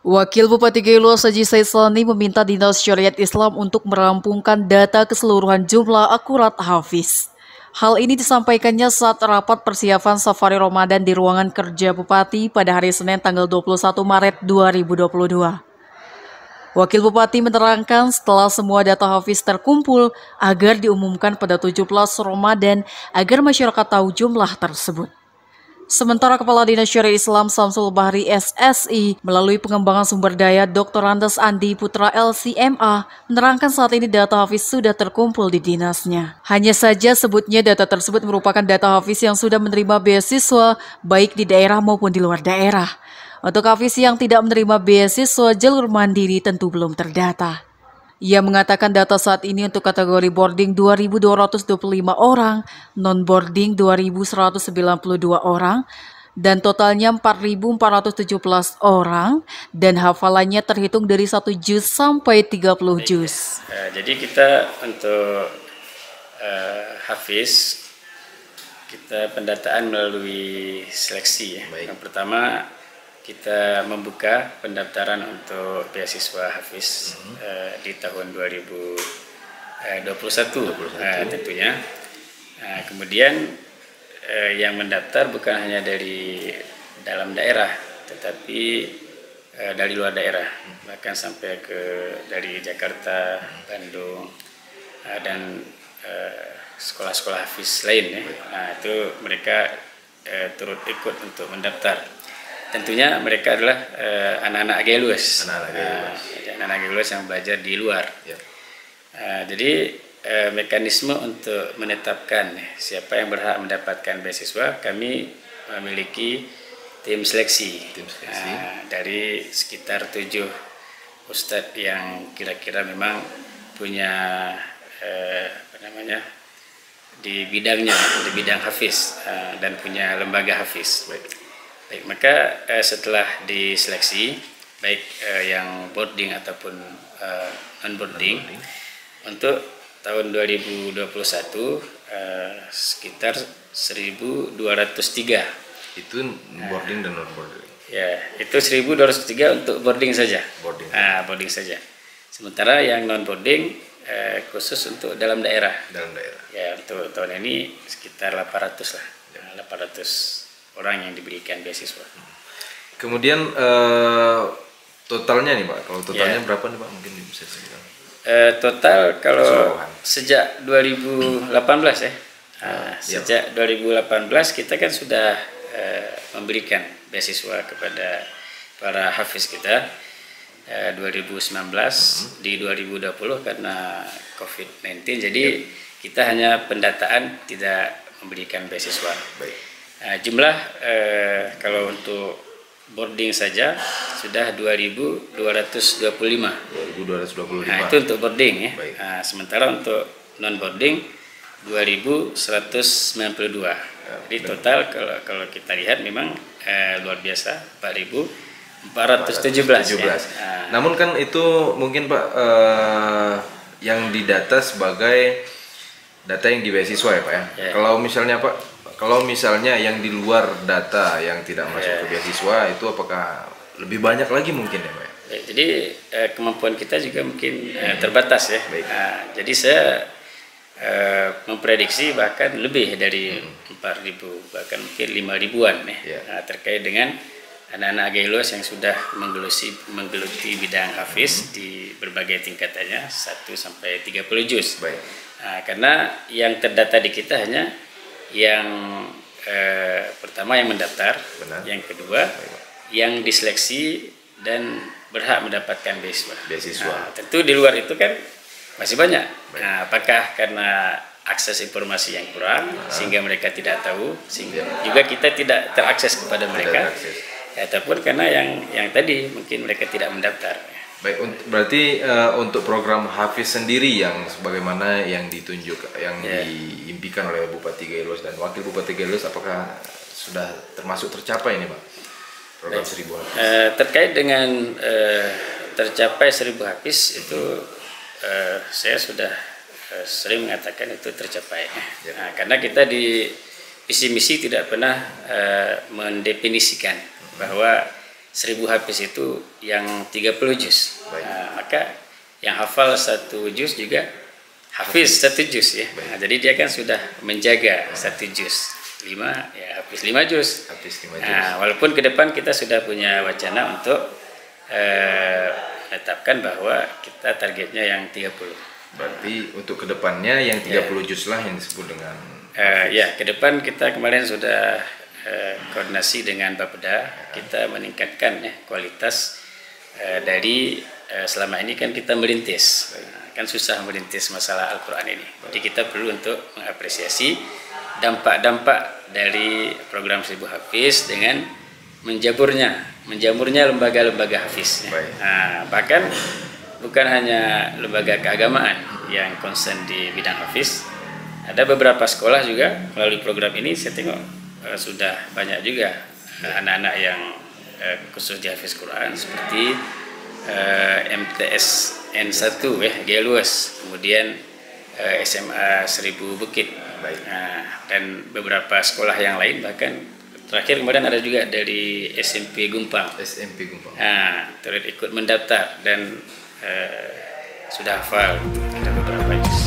Wakil Bupati Geluas Haji Said Salani meminta Dinas Syariat Islam untuk merampungkan data keseluruhan jumlah akurat hafiz. Hal ini disampaikannya saat rapat persiapan safari Ramadan di ruangan kerja Bupati pada hari Senin tanggal 21 Maret 2022. Wakil Bupati menerangkan setelah semua data hafiz terkumpul agar diumumkan pada 17 Ramadan agar masyarakat tahu jumlah tersebut. Sementara Kepala Dinas Syariat Islam Samsul Bahri SSI melalui pengembangan sumber daya Dr. Andes Andi Putra LCMA menerangkan saat ini data hafiz sudah terkumpul di dinasnya. Hanya saja sebutnya data tersebut merupakan data hafiz yang sudah menerima beasiswa baik di daerah maupun di luar daerah. Untuk hafiz yang tidak menerima beasiswa jalur mandiri tentu belum terdata. Ia mengatakan data saat ini untuk kategori boarding 2.225 orang, non-boarding 2.192 orang, dan totalnya 4.417 orang, dan hafalannya terhitung dari 1 juz sampai 30 juz. Jadi kita untuk hafiz, kita pendataan melalui seleksi. Yang pertama, kita membuka pendaftaran untuk beasiswa hafiz di tahun 2021 tentunya. Kemudian yang mendaftar bukan hanya dari dalam daerah, tetapi dari luar daerah, bahkan sampai dari Jakarta, Bandung, dan sekolah-sekolah hafiz lain. Itu mereka turut ikut untuk mendaftar. Tentunya mereka adalah anak-anak Geluas, anak-anak Geluas yang belajar di luar. Jadi mekanisme untuk menetapkan siapa yang berhak mendapatkan beasiswa, kami memiliki tim seleksi. Dari sekitar 7 ustadz yang kira-kira memang punya di bidangnya, di bidang hafiz, dan punya lembaga hafiz. Baik, maka setelah diseleksi, baik yang boarding ataupun non-boarding, untuk tahun 2021 sekitar 1.203. Itu boarding dan non-boarding? Ya, itu 1.203 untuk boarding saja. Boarding saja. Sementara yang non-boarding khusus untuk dalam daerah. Ya, untuk tahun ini sekitar 800 lah. 800 orang yang diberikan beasiswa. Kemudian totalnya nih Pak, kalau totalnya berapa nih Pak, mungkin bisa cerita? Total kalau sejak 2018 sejak 2018 kita kan sudah memberikan beasiswa kepada para hafiz kita. 2019 di 2020 karena COVID-19, jadi kita hanya pendataan, tidak memberikan beasiswa. Jumlah kalau untuk boarding saja sudah 2.225. 2.225. Nah, itu untuk boarding ya. Sementara untuk non boarding 2.192. Jadi total kalau kita lihat memang luar biasa, 4.417. Ya. Namun kan itu mungkin Pak yang didata sebagai data yang di beasiswa ya Pak ya. Kalau misalnya Pak, kalau misalnya yang di luar data yang tidak masuk ke beasiswa, itu apakah lebih banyak lagi mungkin ya Pak? Jadi kemampuan kita juga mungkin terbatas ya. Jadi saya memprediksi bahkan lebih dari 4.000, bahkan mungkin 5.000-an ya. Terkait dengan anak-anak Geluas yang sudah menggeluti bidang hafiz di berbagai tingkatannya 1 sampai 30 juz. Karena yang terdata di kita hanya yang pertama yang mendaftar, yang kedua yang diseleksi dan berhak mendapatkan beasiswa. Tentu di luar itu kan masih banyak. Apakah karena akses informasi yang kurang sehingga mereka tidak tahu, sehingga juga kita tidak terakses kepada mereka, ataupun karena yang tadi mungkin mereka tidak mendaftar. Baik, berarti untuk program hafiz sendiri yang sebagaimana yang ditunjuk, yang diimpikan oleh Bupati Geluas dan Wakil Bupati Geluas, apakah sudah termasuk tercapai ini Pak? Program 1.000 hafiz. Terkait dengan tercapai 1.000 hafiz itu saya sudah sering mengatakan itu tercapai. Karena kita di visi misi tidak pernah mendefinisikan bahwa 1000 hafiz itu yang 30 juz. Maka yang hafal 1 juz juga hafiz 1 juz ya. Jadi dia kan sudah menjaga 1 juz. 5 ya habis 5 juz. Walaupun ke depan kita sudah punya wacana untuk menetapkan bahwa kita targetnya yang 30. Berarti untuk kedepannya yang 30 juz lah yang disebut dengan ya, ke depan kita kemarin sudah koordinasi dengan Bapeda, kita meningkatkan ya kualitas dari selama ini kan kita merintis, kan susah merintis masalah Al-Quran ini. Jadi kita perlu untuk mengapresiasi dampak-dampak dari program 1000 hafiz dengan menjamurnya lembaga-lembaga hafiz. Bahkan bukan hanya lembaga keagamaan yang concern di bidang hafiz, ada beberapa sekolah juga melalui program ini saya tengok sudah banyak juga anak-anak yang khusus di hafiz Quran seperti MTS N1 Geluas, kemudian SMA 1000 Bukit, dan beberapa sekolah yang lain, bahkan terakhir kemarin ada juga dari SMP Gumpang. Turut ikut mendaftar dan sudah hafal beberapa juz.